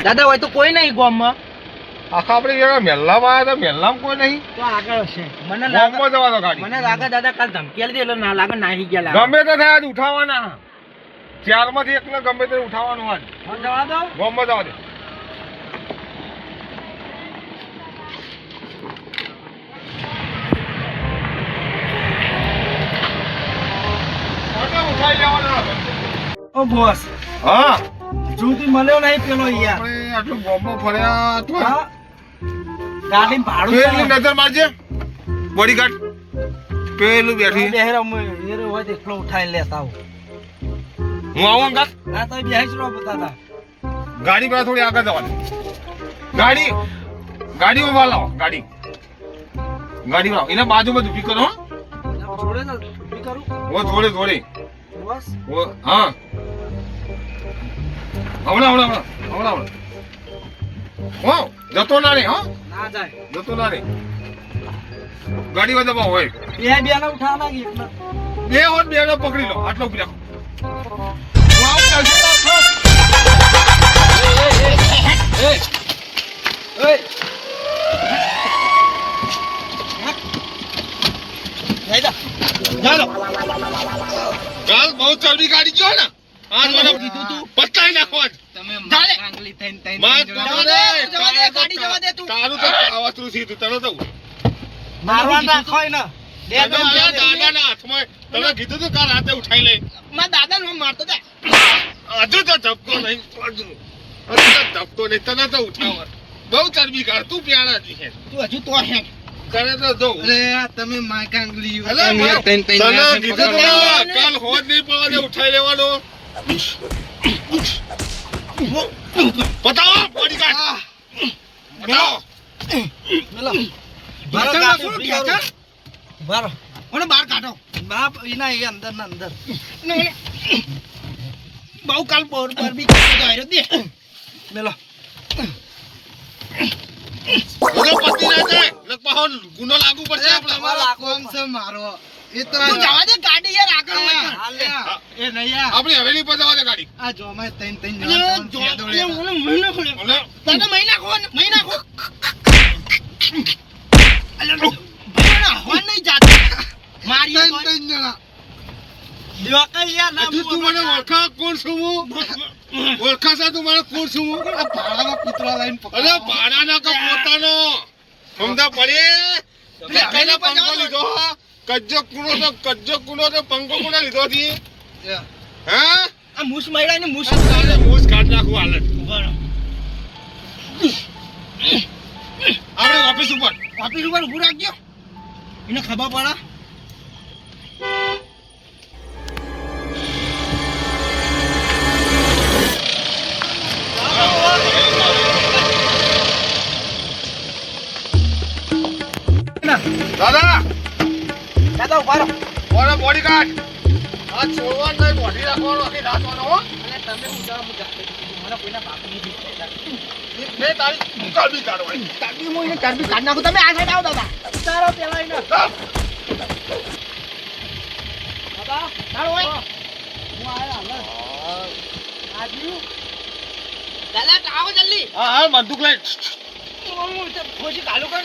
દાદા હોય તો કોઈ નહીં ગામમાં. આખા આપણે જરા મેલ્લામાં આવ્યા તો મેલ્લામાં કોઈ નહીં. તો આગળ હશે. મને ગામમાં જવા દો ગાડી. મને લાગે દાદા કાલ ધમકી આલી દે એટલે ના લાગે નાહી ગયા લાગે. ગમે તે થાય આજ ઉઠાવવાના. ચારમાંથી એકને ગમે તે ઉઠાવવાનું આજ. જવા દો. ગામમાં જવા દે. ઓ બોસ. હા જુદી મળ્યો નહીં પેલો યાર. આપણે આટલું ગામમાં ફર્યા તો હા. ગાડી ભાડું પેલી નજર મારજે બોડીગાર્ડ પેલું બેઠી બેહેરો હેરો હોય તો એકલો ઉઠાઈ લેતા આવું. હું આવું અંગાત ના તો બેહીશ રો દાદા. ગાડી પર થોડી આગળ જવા દે ગાડીમાં વાળ લાવો ગાડી વાળો એને બાજુમાં ઊભી કરો હો. છોડે ને ઊભી કરું. ઓ થોડી બસ. ઓ હા હમણાં હો જતો ના રે હો ના જાય. જતો ના રે ગાડી માં દબાવ હોય બે ના ઉઠા લાગી એકલા. બે હોત બે ને પકડી લો આટલો ઉભી રાખો હું આવું ચાલશે ગાલ બહુ ચરબી ગાડી ગયો ને આજ મને કીધું તું પતાઈ નાખો આજ તમે ચાલે. કાંગલી થઈને માર જવા દે, ગાડી જવા દે તું. તારું તો આવાતરું સીધું તને તો મારવા નાખોય ને. દાદાના હાથમાં તમે કીધું તું કાલ રાતે ઉઠાઈ લે મારા દાદા નો મારતો તા. હજુ તો ધપકો નહીં હજુ તો ધપકો નહીં તને તો ઉઠાવ બહુ ચરબી કાઢ તું પ્યાણા જી છે તું હજુ તો હે. તને તો દઉં અરે તમે માય કાંગલી. અલે માર તને કીધું તું ને, કાલ હોદ નહીં પડવા દે ઉઠાઈ લેવાનો પતાવો બોડીગાર્ડ પતાવો મેલો. ઢેચણ શું ઢેચણ? બારો. ઓને બહાર કાઢો બાપ એના એ અંદર ના અંદર. બહુ કાલ બોર બી કાઢો દે મેલો. ઓલો પતિ ના જાય લગભગ ગુનો લાગુ પડશે આપણે તમારા કોમ છે મારો એ તો જવા દે ગાડી યાર આગળ હોય. એ નહીં યાર આપણે હવેલી પર જવા દે ગાડી આ જો મેં તૈન તૈન ઓલે દાદા મહિના ખો ભણા હોન નહીં જાતો મારી તૈન જણા દિવાકર યાર ના તું મને ઓળખા કોણ છું હું ઓળખા છે તું મને કોણ છું હું ભાડાનો કૂતરો લઈને અરે ભાડાના કા પોતાનો સમજા પડે કઈના પંખો લીધો કજ્જો કુનો તો પંખો કોને લીધો થી હા આ મૂસ મૈડા ને મૂસ તારે મોસ કાઢ નાખું હાલત આપણે ઓફિસ ઉપર ઉભું રાખજો એને ખબર પડે. દાદા દાદા ઉભા રહો. ઓરે બોડીગાર્ડ આ છોડવાનું નહીં બોડી રાખવાનો આખી રાખવાનો હો અને તમે ઉજાવા મુજા મને કોઈના બાપની બીક થાય. મે તારી કાઢી કાઢવાની ચાબી હું એને ચાબી કાઢ નાખું. તમે આ સાઈડ આવો દાદા. તારો પેલા એને દાદા ચાલો હોય હું આયા હવે આજુ દાદા આવો જલ્દી. હા હા બંદૂક લઈ હું ખોજી કાલુ કર.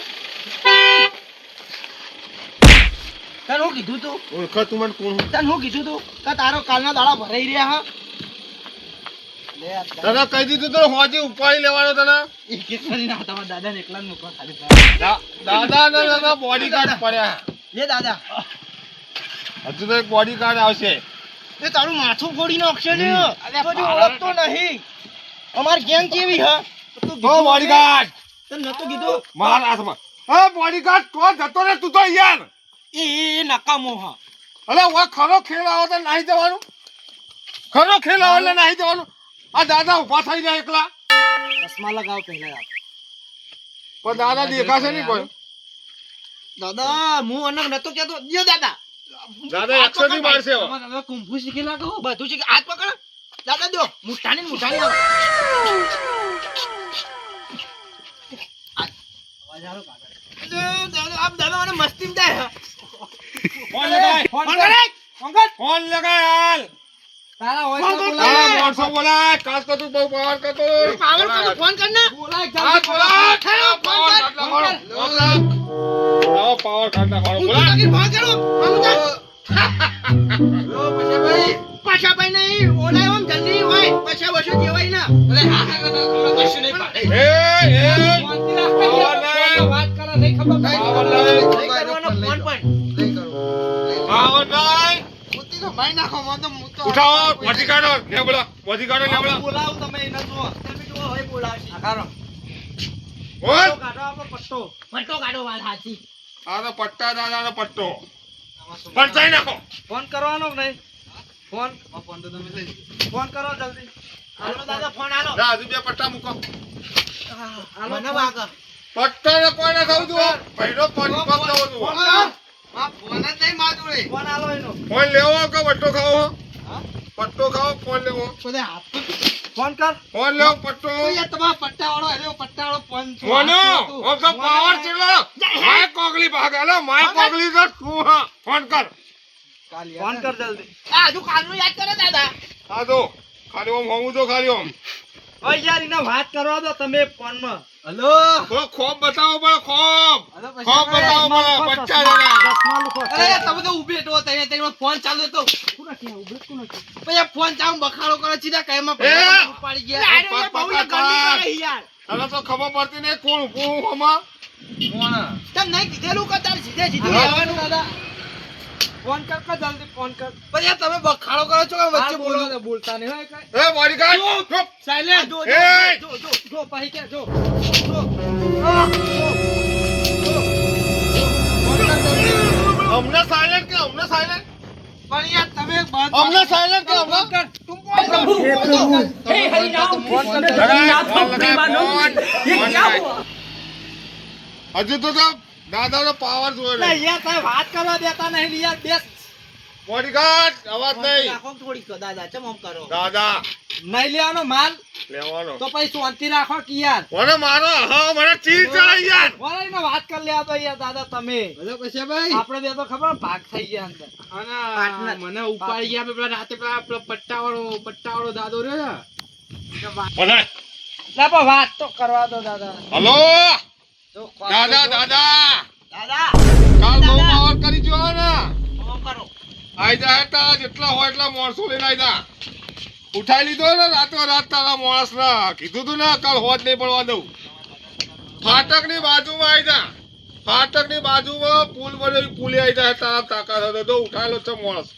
તને હું કીધું તું ઓળખ તું મને કોણ તને હું કીધું તું કે તારો કાલના દાડા ભરાઈ રહ્યા હા. તને કહી દીધું તો હોજી ઉપાડી લેવાનો તને એક એક કરીને આ તમારા દાદાને એકલા જ મૂકવા ખાલી. દાદા ના બોડીગાર્ડ પડ્યા લે દાદા હજુ તો એક બોડીગાર્ડ આવશે એ તારું માથું ફોડી નાખશે ને. તો જો ઓળખતો નહીં અમાર ગેંગ કેવી હ તું તો બોડીગાર્ડ તને નતું કીધું મારા હાથમાં હા બોડીગાર્ડ તો જતો રે તું તો યાર એ નકામો હા. અલે વા ખરો ખેલ આવો તો નહીં જવાનું ખરો ખેલ આવો એટલે નહીં જવાનું આ દાદા ઉભા થઈ જાય એકલા ચશ્મા લગાવ પહેલા. પણ દાદા દેખાશે નહીં કોઈ દાદા હું અનક નતો કેતો દે દાદા. દાદા 100 ની મારશે હવે. હવે કુંફુ શીખી લાગો બધું શીખી હાથ પકડ દાદા દો મુઠાની અવાજ આરો કાકા. દાદા આપ દાદા મને મસ્તી માં જાય. ફોન લગાય ફોન લગાય હાલ તારા હોય ફોન તો કર. બોલાય. આ માણસો બોલાય કાલ તો તું બહુ પાવર કરતો પાવર કરો ફોન કર ને બોલાય હા જલ્દી બોલાય હેલો, ફોન પાવર કર, કાઢલા ફોન મારો આવો પાવર કાઢલા મારો હું બોલાય તો ફોન કરો આમ જા પાછા ભાઈ નહીં ઓલાય આમ જલ્દી હોય પાછા વસો જેવાય ના અરે હા હા કશું નહીં પાડે. એ શાંતિ રાખ ભાઈ. પાવર નહીં. ફોનમાં વાત કરે નહીં ખબર પડે. પાવર નહીં. નહીં કરવાનો ફોન પણ પાવર નહીં. ઉતી તો ભાઈ નાખો મો તો હું તો ઉઠાવો વધી કાઢો લે બોલા વધી કાઢો લે બોલા બોલાવું તમે એને જુઓ. તમે જુઓ હોય બોલાવશે આ કાઢો. બોલ પટ્ટો કાઢો આપણો પટ્ટો. ફટો કાઢો વાત સાચી આ તો પટ્ટા દાદાનો પટ્ટો પંચાઈ નાખો ફોન કરવાનો કે નહીં? ફોન ફોન કરો જલ્દી. હાલો દાદા ફોન હાલો ના હજુ બે પટ્ટા મૂકો હાલો મને વાગ પટ્ટા ને કોઈને થવું તું પહેલો પગ થવો તું ફોન જ નહીં માજુડે ફોન હાલો એનો. ફોન લેવો કે પટ્ટો ખાવો પટ્ટો ખાવો ફોન લેવો બધે હાથ ફોન કર. ફોન લેવો પટ્ટો તો યાર તમારા પટ્ટાવાળો હેલો પટ્ટાવાળો ફોન છો મોનો ઓમ તો પાવર ચેલો માય કોગલી ભાગ આલો માય કોગલી તો તું હા ફોન કર ફોન કર જલ્દી. આ હજુ કાલનું યાદ કરે દાદા આ તો ખાલી ઓમ હોવું તો ખાલી ઓમ ઓય યાર એને વાત કરવા દો તમે ફોનમાં. હલો તો ખોબ બતાવો પડે ખોબ હલો ખોબ બતાવો પડે બચ્ચા જણા ચશ્મા લુખો. અરે યાર તમે તો ઉભે તો તઈને તઈને ફોન ચાલુ હતો પછી આ ફોન ચાલુ બખાડો કરે સીધા કાયમાં એ! ઉપાડી ગયા પગ પકડ યાર તને તો ખબર પડતી નહીં કોણ કોણ હમા તમ નહીં કીધેલું કે તાર સીધે સીધું હા. આવવાનું દાદા ફોન કર કે જલ્દી ફોન કર. પછી યાર તમે બખાડો કરો છો કે વચ્ચે હાલ બોલો બોલો બોલતા નહીં હોય કઈ. એ બોડીગાર્ડ ચૂપ સાયલેન્ટ. જો એ! જો જો જો પાહી કે જો અમને સાયલેન્ટ કે અમને સાયલેન્ટ પણ યાર તમે બંધ અમને સાયલેન્ટ કે અમને તું ફોન કર હે હરિરામ ફોન કર. હજુ તો દાદાનો પાવર જોયો ના યાર તમે વાત કરવા દેતા નહીં યાર બેસ. બોડીગાર્ડ અવાજ નહીં રાખો થોડીક દાદા ચમ આમ કરો દાદા નહીં લેવાનો માલ લેવાનો તો પછી શાંતિ રાખો કે યાર. મને મારો હા મને ચીજ ચડાઈ યાર બોલાઈને વાત કરી લેવા તો યાર દાદા તમે. ભલે પછી ભાઈ આપણે બે તો ખબર ભાગ થઈ ગયા અંદર. પાટનર. મને ઉપાડી ગયા પેલા રાતે પેલા પટ્ટાવાળો દાદો રહ્યો બોલાય ના પણ વાત તો કરવા દો દાદા. હલો જો દાદા દાદા દાદા કાલ બહુ પાવર કરી જો ને આમ કરો આઈ જા તા જેટલા હોય એટલા માણસો લઈને આઈ જા ઉઠાઈ લીધો ને રાતો રાત તારા માણસ ના કીધું તું ને કાલ હોજ નહીં પડવા દઉં ફાટક ની બાજુમાં આઈ જા ફાટક ની બાજુમાં પુલ બને પુલે આઈ જા તારા તાકાત હતો તો ઉઠાયેલો છે માણસ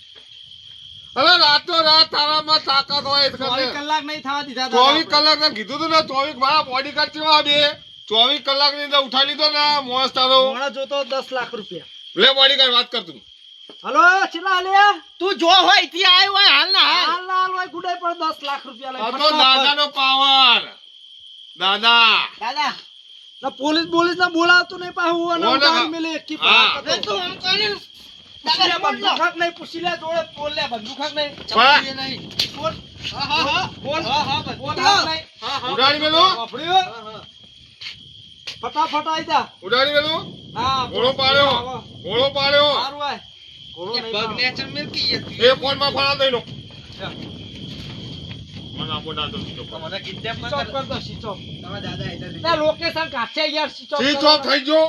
અરે રાતો રાત તારામાં તાકાત હોય એટલે 24 કલાક નહીં થવા દીધા દાદા 24 કલાક ને કીધું તું ને 24 મારા બોડીગાર્ડ કેવા બે 24 કલાક ની અંદર ઉઠાઈ લીધો ને માણસ તારો મોણા જોતો 10 લાખ રૂપિયા. લે બોડીગાર્ડ વાત કર તું હલો ચલા લે તું જો હોય ત્યાં આવ્યો હોય હાલ ના હાલ હાલ હાલ હોય ગુડાઈ પણ 10 લાખ રૂપિયા લઈ આ તો દાદાનો પાવર દાદા દાદા ના પોલીસ ના બોલાવતું નહીં પાહું અને બોલે ઉડાન હા. મેલે એકી હા. ભાગ અરે હતો. તું આમ કરે પૂછી લે દાદા બોલ બંદૂક હક નહીં પૂછી લે જોડે બોલ લે બંદૂક હક નહીં ચપલીએ નહીં બોલ હા હા હા બોલ હા હા બોલ બોલ હક નહીં. હા હા ઉડાડી મેલો વાપર્યો? હા હા ફટાફટ આઈ જા. ઉડાડી મેલો હા ઘોડો પાડ્યો ઘોડો પાડ્યો સારું આય ઘોડો નહીં પગ પાડો. નેચર મિલકી હતી એ ફોન માં ફાળા દઈ લો મને આપો દાદો સીધો મને કિડનેપ સ્વિચ ઓફ કર દો સ્વિચ ઓફ. તમારા દાદા ઇધર ના લોકેશન કાઢશે યાર સ્વિચ ઓફ સ્વિચ કરો. ઓફ થઈ ગયો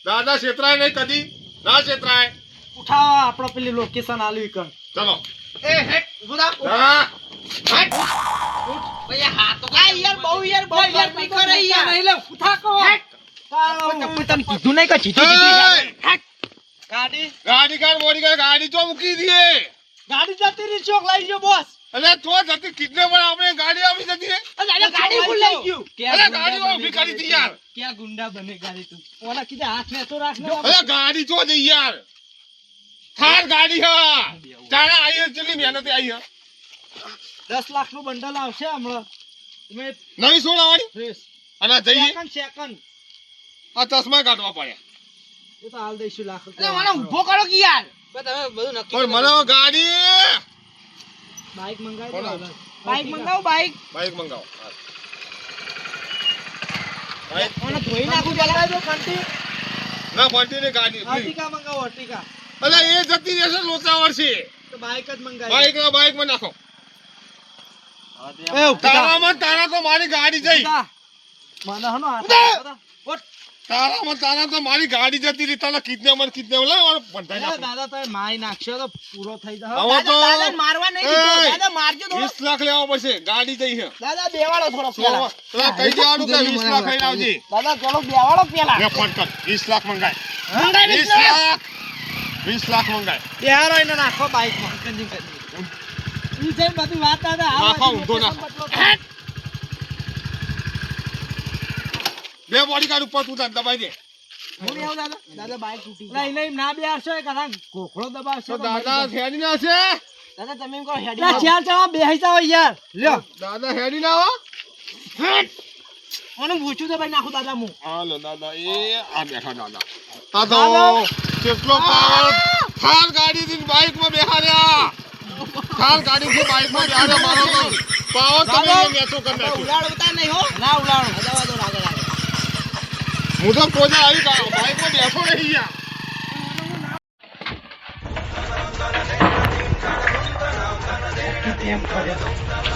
દાદા છેતરાય નહીં કદી ના છેતરાય ઉઠાવો આપણો પેલી લોકેશન આલ્યું કણ. ચલો એ હેટ ગુડા હા હેટ ભઈ હા તો આ યાર બહુ યાર ગરમી કરે યાર નહીં લે ઉઠા કો. હેટ કાળો. તને કીધું નહીં કે જીતી એ! હેટ ગાડી ગાડી કાઢ બોડી કાઢ ગાડી તો મૂકી દઈએ ગાડી જતી રહી ચોક લઈ ગયો બોસ. અલે તો જતી કિડનેપ આપણે ગાડી આવી જતી રે અરે ગાડી ભૂલ લઈ ગયું અલે ગાડી ઊભી કરી દી યાર ક્યાં ગુંડા બને ગાડી તું ઓલા કીધે હાથ ને તો રાખ ને. અલે ગાડી તો જઈ યાર થાર ગાડી હા તારા આઈ ચલી મહેનત આઈ હા 10 લાખ નું બંડલ આવશે હમણાં તમે નહીં સોડાવાની ફ્રેશ અને જઈએ સેકન્ડ આ ચશ્મા કાઢવા પડ્યા એ તો હાલ દઈશું લાખ અરે મને ઊભો કરો કે યાર તમે બધું નક્કી પણ મને ગાડી બાઈક મંગાવી બોલો. દો બાઈક મંગાવો બાઈક બાઈક મંગાવો મને ધોઈ નાખું પેલા દો કંટી ના ફરતી ને ગાડી please. અર્ટિકા મંગાવો અર્ટિકા અલે એ જતી રહેશે લોચાવર છે તો તો બાઈક જ મંગાવી બાઈક માં નાખો. એ ઉભા તારા તો મારી ગાડી જઈ. મને હનો આ તારા તો મારી ગાડી જતી રહી. તને કિડનેપ લાવ પંટાઈ દાદા તમે મારી નાખશો તો પૂરો થઈ જાય હવે તો દાદા મારવા નહીં દીધો. એ, દાદા મારજો થોડો. 20 લાખ લેવા પડશે. ગાડી જઈ છે. દાદા બેવાળો થોડો પેલા. પેલા કહી દેવાનું કે 20 લાખ લઈને આવજે. દાદા ચલો બેવાળો પેલા. લે ફોન કર. 20 લાખ મંગાય. મંગાવી 20 લાખ 20 લાખ મંગાય. બિહારો એને નાખો બાઈકમાં કંજી કરી ઈ જેમ બધી વાત દાદા નાખો, ઊંધો નાખો. બે બોડી કાર્ડ ઉપર તું તાર દબાઈ દે. હું નહીં આવું દાદા દાદા બાઈક તૂટી નહીં નહીં ના બેસશો એ કદાચ ગોખળો દબાવશો તો દાદા હેડી ના છે. દાદા તમે એમ કહો હેડી લા ચાલ ચાલ બેહી જાવ યાર લ્યો દાદા હેડી ના આવો. ઓનું ભૂચું દબાઈ નાખું દાદા હું. હાલો દાદા એ આ બેઠા દાદા. આ તો કેટલો પાવર. થાર ગાડી થી બાઈક માં બેહાડ્યા. થાર ગાડી થી બાઈક માં બેહાડ્યા. મારો તો પાવર તમે મેચો કરી નાખ્યો. ઉલાડતા નહીં હો. ના ઉલાડો દાદા વાદો રાગે રાગે. હું તો કોઈ આવી બાઈક માં બેઠો રહી ગયા.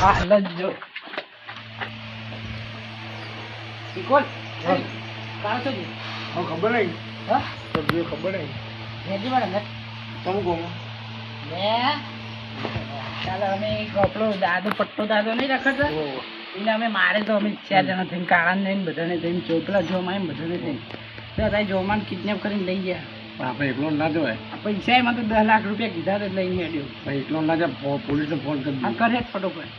આ લજો કોણ કાળ તો ખબર નહીં. હા ખબર નહીં. રેડી વાળા ને તમે કહો. લે ચાલો અમે કપડો દાદો પટ્ટો દાદો નહીં રખડતો એટલે અમે મારે તો અમે 4 જણા થઈને કાળાને લઈને બધાને થઈને ચોપલા જોમાં એમ બધાને થઈને દાદા જોમાન કિડનેપ કરીને લઈ ગયા. આપણે એકલો ના જવાય. આ પૈસા એમાં તો 10 લાખ રૂપિયા કીધા તો લઈને હેડ્યો. એકલો ના જાય. પોલીસને ફોન કરી આ કરે જ ફટોફટ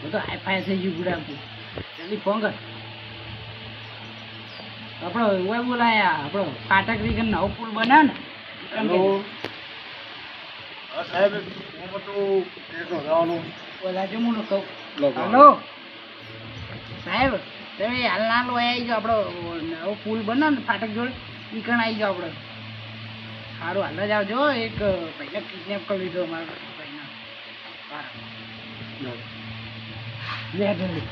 બધો હાઈફાઈ થઈ ગયું ગુડાપુર જલ્દી ફોન કર. આપણો ઓય બોલાયા આપણો ફાટક રીગન નવો પુલ બન્યો ને સાહેબ હું બધું ઓલા જો હું કહું હલો સાહેબ તમે હાલ ના લો આવી જાઓ આપણો નવો પુલ બન્યો ને ફાટક જોડે ઈ કણ આવી જાઓ આપણે. સારું હાલ જ આવજો. એક ભાઈને કિડનેપ કરી લીધો અમારા ભાઈને. લે જલ્દી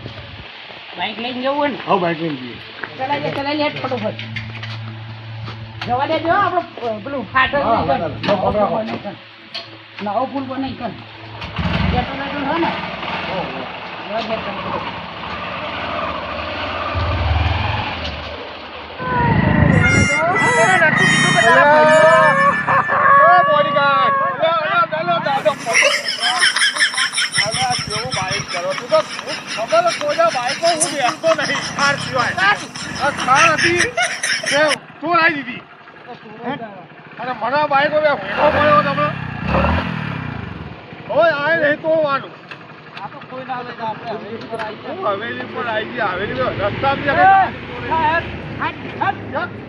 બાઈક લઈને જવું હોય ને હા બાઈક લઈને જઈએ. ચલાવી લે ફટોફટ જવા દેજો આપણો પેલું ફાટક હા, નહીં હા, કર. હા, હા, હા. નવો પુલ બનાવી કર જેટલો બેટલો હોય ને જવા દે કર. મને બાઈક હવે ભેગો પડ્યો તમે. ઓય આ નહીં તોડવાનું. આ તો કોઈ ના લઈ જાય આપણે હવે ઉપર આવી હું હવેલી પર આવી ગયા. હવેલી રસ્તા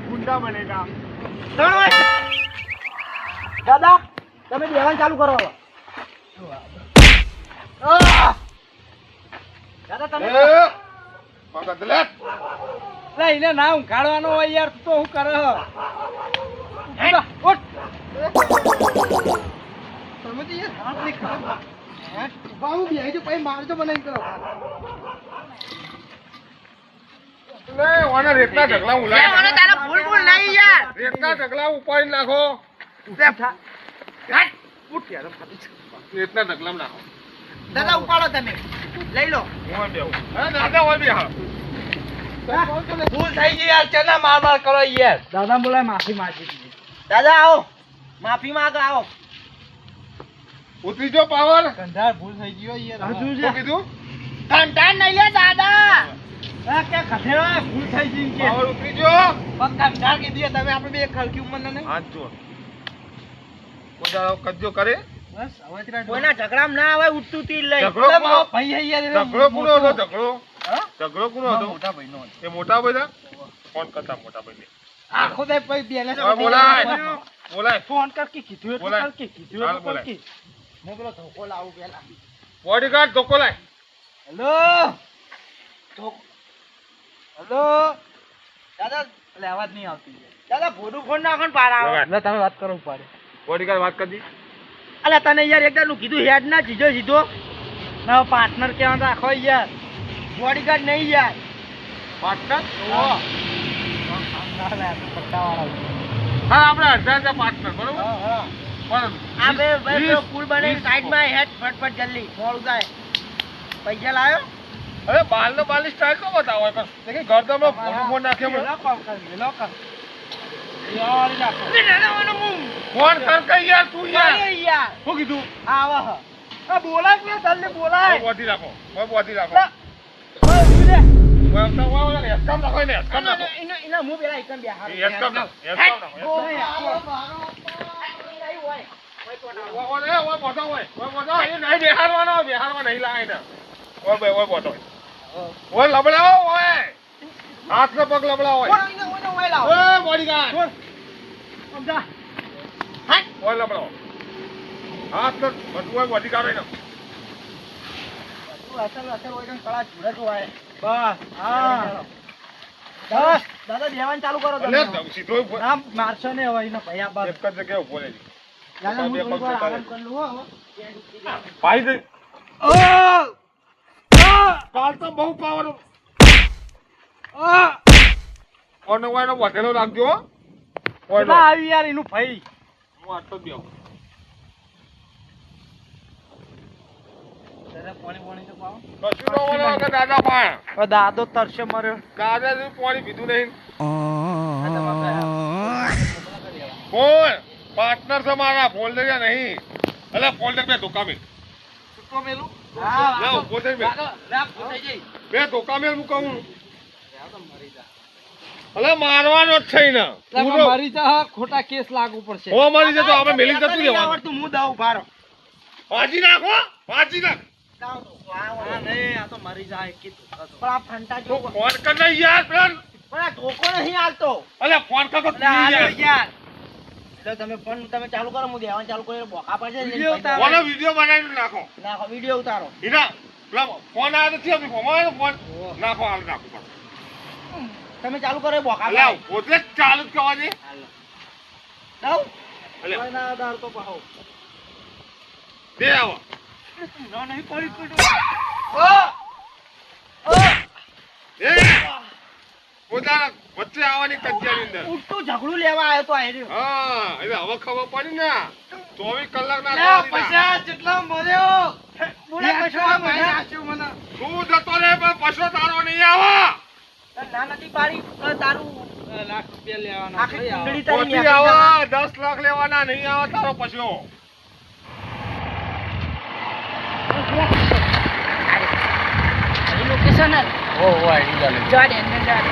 ગુંડા બનેગા. દાદા તમે બેવાન ચાલુ કરો હવે. દાદા તમે પકડ લે. લઈને ના ઊંઘાડવાનો હોય યાર તો હું કરે ઉઠ તમે તો યાર હાથ નહીં કરો. બાહુ બેહી જો પછી મારજો બનાવી કરો. લે ઓને રેતના ઢગલા ઉલાય. તારા ભૂલ ભૂલ નહીં યાર. રેતના ઢગલા ઉપાડી નાખો. રેતના ઢગલામાં નાખો. દાદા ઉપાડો તમે લઈ લો. હું બેહું. હા દાદા હોય બે હા. ભૂલ થઈ ગઈ યાર ચના માર માર કરો યાર દાદા બોલાય માફી માંગી દીધી. દાદા આવો માફી માંગ આવો. ઉતરી જો પાવર. કંધાર ભૂલ થઈ ગયો યાર હજુ શું કીધું? ઘંટા નહીં લે દાદા. આ કે ખઠેડા ભૂલ થઈ ગઈ કે પાવર ઉતરી જો. પગ કંધાર કીધી તમે આપણે બે ખલકી ઉંમર ને હાથ જો. કોદાળો કજ્જો કરે. બસ હવે ત્રણ કોઈના ઝઘડામાં ના આવે ઉઠતું તીર લઈ. ઝઘડો કોનો? ભાઈ હે યાર ઝઘડો કોનો હતો? ઝઘડો ઝઘડો કોનો હતો? મોટા ભાઈનો હતો. એ મોટા ભાઈ હતા? ફોન કરતા મોટા ભાઈને. આખો દે ભાઈ બેને હવે બોલાય. બોલાય. ફોન કર કે કીધું એટલું બોલાય. કર કે કીધું હાલ એટલું કર બોલાય. કે હું પેલો ધોકો લાવું પેલા બોડીગાર્ડ ધોકો લાય. હેલો હેલો દાદા એટલે અવાજ નહીં આવતી દાદા ભોડું ફોન નાખો ને પાર આવો. એટલે તમે વાત કરો ઉપાડે બોડીગાર્ડ વાત કરી. અલા તને યાર એકદમ નું કીધું હેડ ના સીધો સીધો ના પાર્ટનર કેવા રાખો યાર બોડીગાર્ડ નહીં યાર. પાર્ટનર? પટ્ટાવાળા હા આપણે અડધા પાર્ટનર બરોબર. હા હા પણ આ બે ભાઈ પેલો 20 પુલ બને સાઈડમાં હેડ ફટફટ જલ્દી મોડું થાય પૈસા લાવ્યો અરે બાલનો બાલની સ્ટાઇલ તો બતાવો પણ તે કે ગરદનમાં ફોન નાખ્યો મને ફોન કર કઈ યાર તું યાર યાર શું કીધું આવા હ આ બોલાય કે જલ્દી બોલાય બોધી રાખો બોધી રાખો ઓય ઉભી રે વાવતા વાવ ને એસકામ નાખો ને એસકામ નાખો એના મું પેલા એકમ બે હાર એસકામ નાખો હાથ ને પગ લબડા હોય ઓય બોડીગાર્ડ ઓય લબડો હાથ ને બધું બોડીગાર્ડ હોય ને દાદા દેવાન ચાલુ કરો એટલે સીધો ઉભો. મારશો ને હવે એના ભૈયા બાદ એક જ જગ્યાએ ઉભો રહેજે. દાદા હું બે પગ થોડી વાર જતા આરામ કરી લઉં હો ભાઈ દે. કાલ તો બહુ પાવર ઓનો વાયનો વધેલો રાખજો હો. ઓયનો. કેટલા આવી યાર એનું ભાઈ હું આટલો જ બેહું. દાદા પાણી તો પાવો કશું ન હોય કે દાદા પાય. દાદો તરસે મર્યો દાદા જે પાણી પીધું નહીં. આ કોણ પાર્ટનર છે મારા ફોલ્ડર નહીં. અલે ફોલ્ડર બે ધોકા મેલ. સુકો મેલું ના ઉભો થઈ મેલ. બે ધોકા મેલ હું કહું. અલે મારવાનો જ છે ને. પૂરો. મારી જા ખોટા કેસ લાગુ પડશે હો મારી જતો આપણે મેલી જતું રહેવાનું. આવડતું હું દાવ ભારો ભાજી નાખો ભાજી નાખ. આ નહીં આ તો મરી જાય કીધું પણ આ ફંટા જો તું ફોન કર ને યાર ફ્રેન્ડ. પણ આ ધોકો નહીં હાલતો અલે ફોન કર તો એટલે હાલો યાર. યાર એટલે તમે ફોન તમે ચાલુ કરો હું દેવાનું ચાલુ કરીને બોકા પડશે વિડિયો કોનો વિડિયો બનાવીને નાખો. નાખો વિડિયો ઉતારો ઈના પેલા ફોન આવે તો છે ફોન આવે ફોન નાખો હાલ નાખો. તમે ચાલુ કરો બોકા અલે પોતે જ ચાલુ જ કરવા દે. દાવ અલે કોઈના આધાર તો પાહો દે આવો. ના નહીં પડી પડ્યું એ પોતાના વચ્ચે આવવાની કજિયાની અંદર. ઉઠતું ઝઘડું લેવા આવ્યો તો આયરો હા એટલે હવે ખબર પડી ને 24 કલાક ના પૈસા જેટલા મર્યો બોલે પૈસા મારી નાખ્યું મને તું જતો રે પણ પછો તારો નહીં આવે. ના નથી પાડી તારું લાખ રૂપિયા લેવાના આખી કુંડળી તારી પોતી આવે 10 લાખ લેવાના નહીં આવે તારો પછો. લોકેશન ઓ આઈડી ચાલે જાડે અંદર જાડે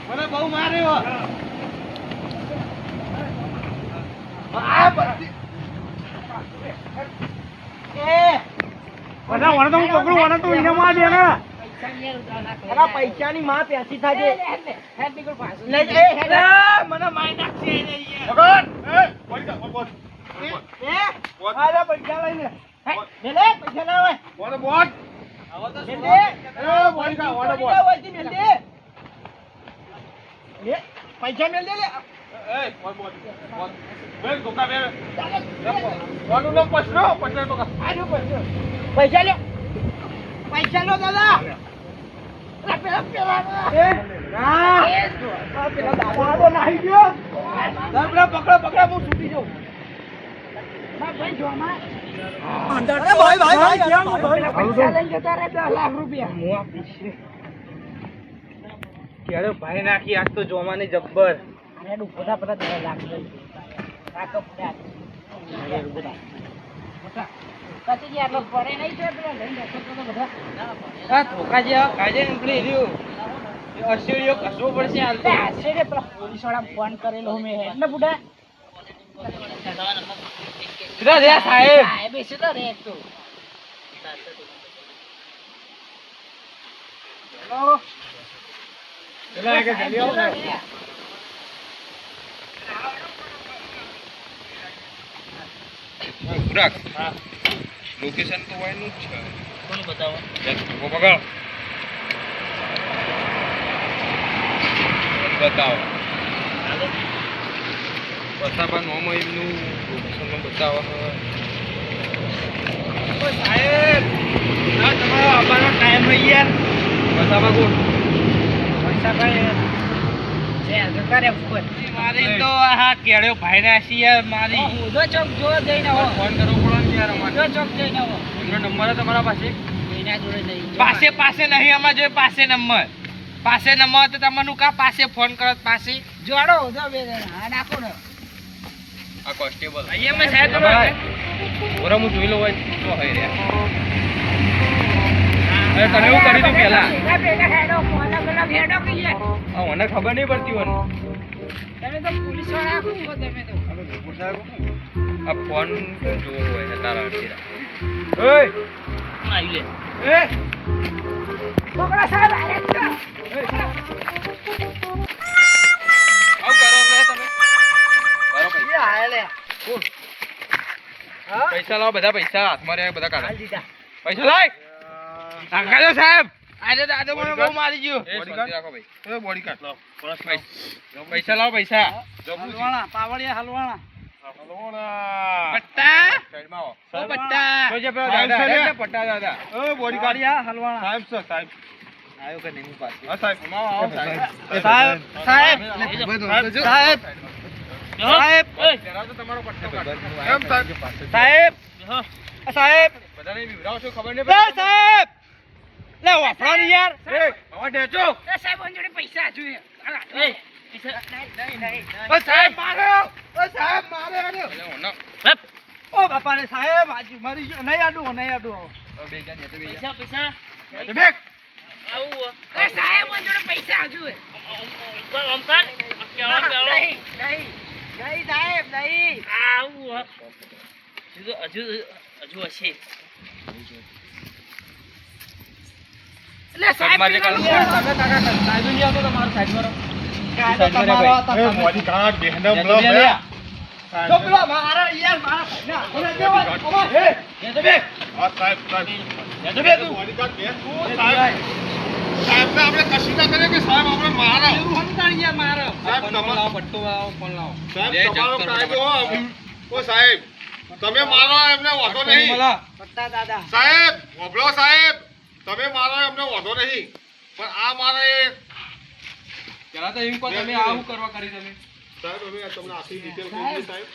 મને બહુ માર્યો પૈસાની માં પેસી થાય મને મારી નાખશે એને યાર. ભગત એ બોલ જા બોલ બોલ. આલા પૈસા લઈને મેલે પૈસા ના હોય બોલ બોલ. મેલ દે એ બોલ જા બોલ બોલ. મેલ દે લે પૈસા મેલ દે લે એ બોલ બોલ બોલ. બેન ધોકા બે. કોનું નામ પછનો પછનો ધોકા. આજો પૈસા લે પૈસા લો દાદા પેલા દાદા નાહી ગયો પેલા પકડો હું છૂટી જાઉં ભાઈ નાખી આજ તો જોવાની જબ્બર ધોકા જેવા કાજે નીકળી રહ્યું અશેડીઓ કસવો પડશે પોલીસ વાળા ફોન કરેલો મેં એટલે બુડા સાહેબ સાહેબ છે તો રે તો લોકેશન તો વાયનું જ છે. કોણ બતાવો બતાવો બતાવવા નોમ એમનું લોકેશન બતાવો. સાહેબ આ તમારો આવવાનો ટાઈમ નહીં યાર બસાવા કોણ પૈસા ભાઈ છે જતા રે ઉપર મારી તો આ કેળ્યો ભાઈ નાસી યાર મારી ઉધો ચોક જો જઈને આવો ફોન કરવો પડે ને યાર અમારે ઉધો ચોક જઈને આવો એનો નંબર છે તમારા પાસે એના જોડે જઈ પાસે નહીં અમાર જોડે પાસે નંબર તો તમને કા પાસે ફોન કરો પાસે જોડો ઉધો બે જણા હા નાખો ને આ કોન્સ્ટેબલ અહીંયા મે સાહેબ તમે ઓરા હું જોઈ લો હોય તો હોય રે અરે તમે એવું કરી દીધું પેલા ભેગા હેડો ફોન અલગ હેડો કહીએ આ મને ખબર નહીં પડતી હોય તમે તો પોલીસ વાળા આખું છો તમે તો આ ફોન જોવો હોય તારા અડધી ઓય આવી લે એ છોકરા સાહેબ આલે છે આવ કરો રે તમે બરો પૈસા આલે પૈસા લાવો બધા પૈસા હાથમાં રે બધા કાઢો દીધા પૈસા લાય કાકા સાહેબ આજે દાદો મને બહુ મારી ગયો બોડી રાખો ભાઈ એ બોડી કાઢ લાવ પૈસા લાવો પૈસા હલવાણા પાવડિયા હલવાણા પટ્ટા સાઈડમાં આવો ઓ પટ્ટા તો જે દાદા પટ્ટા દાદા ઓ બોડી પાવડિયા હલવાણા સાહેબ સર સાહેબ આયો કે નહીં પાસ હા સાહેબ આવો સાહેબ સાહેબ સાહેબ જરા તો તમારો પટ્ટો કાઢો એમ સાહેબ સાહેબ સાહેબ બધાને વિવરાવ છો ખબર નહીં પડે સાહેબ લે વાફરો ને યાર એ હવે ડેચો એ સાહેબ જોડે પૈસા જોઈએ એ ઓ સાહેબ મારો ઓ સાહેબ મારે આડો ઓ બાપા ને સાહેબ આજી મારી નહીં આડું બે જા દે પૈસા પૈસા તો બેક એ સાહેબ જોડે પૈસા જોઈએ ઓમકાર નહીં સાહેબ નહીં આવું હજુ હશે એટલે સાહેબ મારે કાલ તમે કાકા સાહેબ ની આવતો તમારો સાહેબ મારો એ બોડી કાર્ડ બેહના લે, બ્લોક લે, હે લે. તો પેલા મારા યાર મારા ભાઈના ઓલે દેવા ઓમા એ તો બેક હા સાહેબ સાહેબ તો બેક તું બોડી કાર્ડ બેહ સાહેબ સાહેબ ને આપણે કશું ના કરે કે સાહેબ આપણે મારા સમજાણીયા મારો સાહેબ, ફોન તમારો- લાવો પટ્ટો લાવો ફોન લાવો સાહેબ લે, તમારો જપ્ત કરો કાયદો ફટાફટ. ઓ સાહેબ તમે મારો એમને વાંધો નહીં મળો. પટ્ટા દાદા સાહેબ ઓબળો સાહેબ તમે મારો એમને વાંધો નહીં પણ આ મારે પેલા તો એમ કહો તમે આવું કરવા કરી તમે સાહેબ અમે તમને આખી ડિટેલ સાહેબ. કહી સાહેબ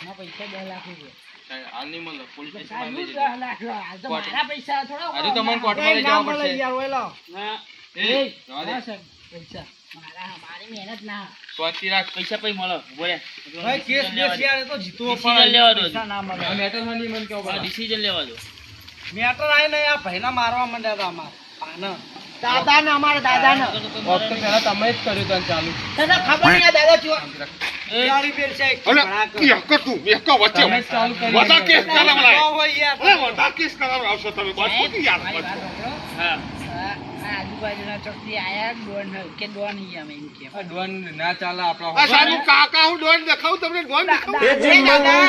ના પૈસા 10 લાખ રૂપિયા હાલ નહીં મળો પોલીસ સાહેબ સ્ટેશનમાં લઈ 10 જજો લાખ આ તો કોર્ટ. મારા પૈસા થોડા હજુ તમને કોર્ટમાં લઈ જવા પડશે ના એ જવા દે. ના સાહેબ પૈસા મારી મહેનત ના શાંતિ રાખ પૈસા પૈ મળો બોલે ડિસિઝન લેવા દો પૈસા ના મળે આ મેટર માં નહીં મને કેવું પડે. ડિસિઝન લેવા દો દાદા ને અમારા દાદા ને ઓફ તો પહેલા તમે જ કર્યું હતું ચાલુ તને ખબર નહીં દાદા ચો અલે મેહકો તું મેહકો વચ્ચે તમે જ ચાલુ કરી બધા કેસ કરાવડાય યાર અરે બધા કેસ કરાવડાવશો તમે બસ ખોટી યાર બસ. હા આજુબાજુના ચોકથી આયા ડોન કે ડોન ઈ અમે એમ કે આ ડોન ના ચાલે આ આપણા સાહેબ હું કાકા હું ડોન દેખાઉં તમને ડોન દેખાઉં દાદા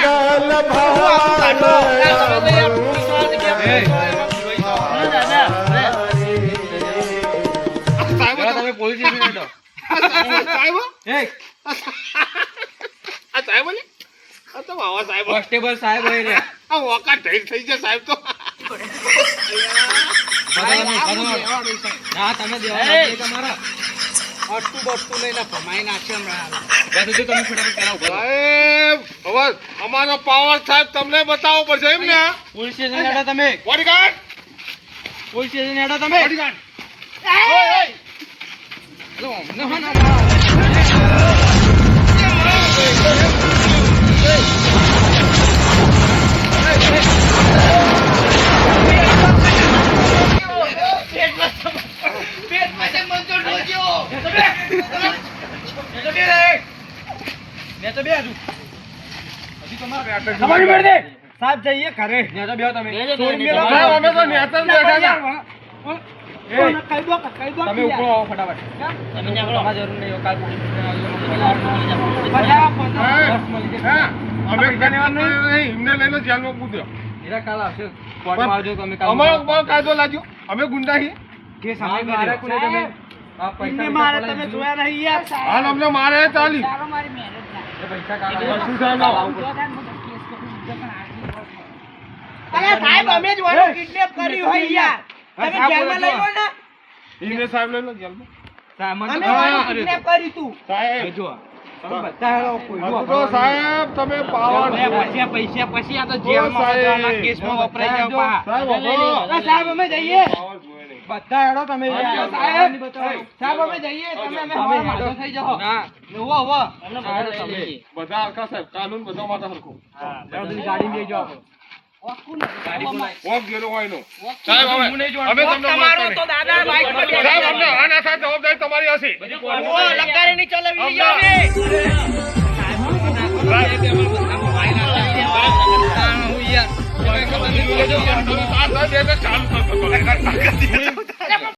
સાહેબ તમે પોલીસ સ્ટેશન હેડો સાહેબ એ આ સાહેબ ને આ તો માવા સાહેબ કોન્સ્ટેબલ સાહેબ હોય રે આ વોકા ઢેર થઈ જાય સાહેબ તો ના તમે દેવા નથી તમારા અટુ લઈને ભમાઈ નાખશે હમણાં બસ હજુ તમે ફટાફટ કરાવો સાહેબ હવે અમારો પાવર સાહેબ તમને બતાવવો પડશે એમ ને પોલીસ સ્ટેશન હેડો તમે બોડીગાર્ડ પોલીસ સ્ટેશન હેડો તમે બોડીગાર્ડ સાહેબ જઈએ ઘરે ને તો બેહો તમે સાહેબ અમે તો નેતર બેઠા હતા તમે ઉપરો આવો ફટાફટ તમે નીકળો તમારે જરૂર નહીં હોય. કાલ પોલીસ સ્ટેશન આવજો. હા અમે કનેવાનું નહીં એમને લઈને જેલમાં પૂછ્યો એરા કાલ આવશે કોર્ટમાં આવજો તમે કાલ અમારો બહુ કાયદો લાગ્યો અમે ગુંડા છીએ કેસ અમે મારા કોને તમે આ પૈસા મારે તમે જોયા નહીં યાર હાલ અમને મારે ચાલી સારો મારી મહેનત ના એ પૈસા કાઢો શું સાહેબ લાવો? કેસ કરી દીધો પણ આગળ અરે સાહેબ અમે જ ઓનું કિડનેપ કર્યું હોય યાર તમે જેલમાં લઈ લો ને ઈને સાહેબ લઈ લો જેલમાં. અમે ઓનું કિડનેપ કર્યું તું સાહેબ જો તમે બધા હેલો કોઈ જો તો સાહેબ તમે પાવર છો. પૈસા પછી આ તો ઓ જેલમાં સાહેબ. જવાના કેસમાં વપરાઈ જાવ પા સાહેબ સાહેબ અમે જઈએ પાવર જોઈએ નહીં. બધા હેડો તમે સાહેબ સાહેબ અમે જઈએ તમે અમે હવા માધો થઈ જાઓ ના ઉભો ઉભો બધા હરખા સાહેબ કાનૂન બધા માટે હરખું. ગાડી લઈ જાઓ વોક ગયેલો હોય નો. સાહેબ હવે અમે તમને તમારો મારતા તો દાદા બાઈક પર નહીં. સાહેબ અમને આના સાથે જવાબદારી તમારી હશે. ઓ લકારી ની ચલાવી અમને- અમે ચાલુ કરતો.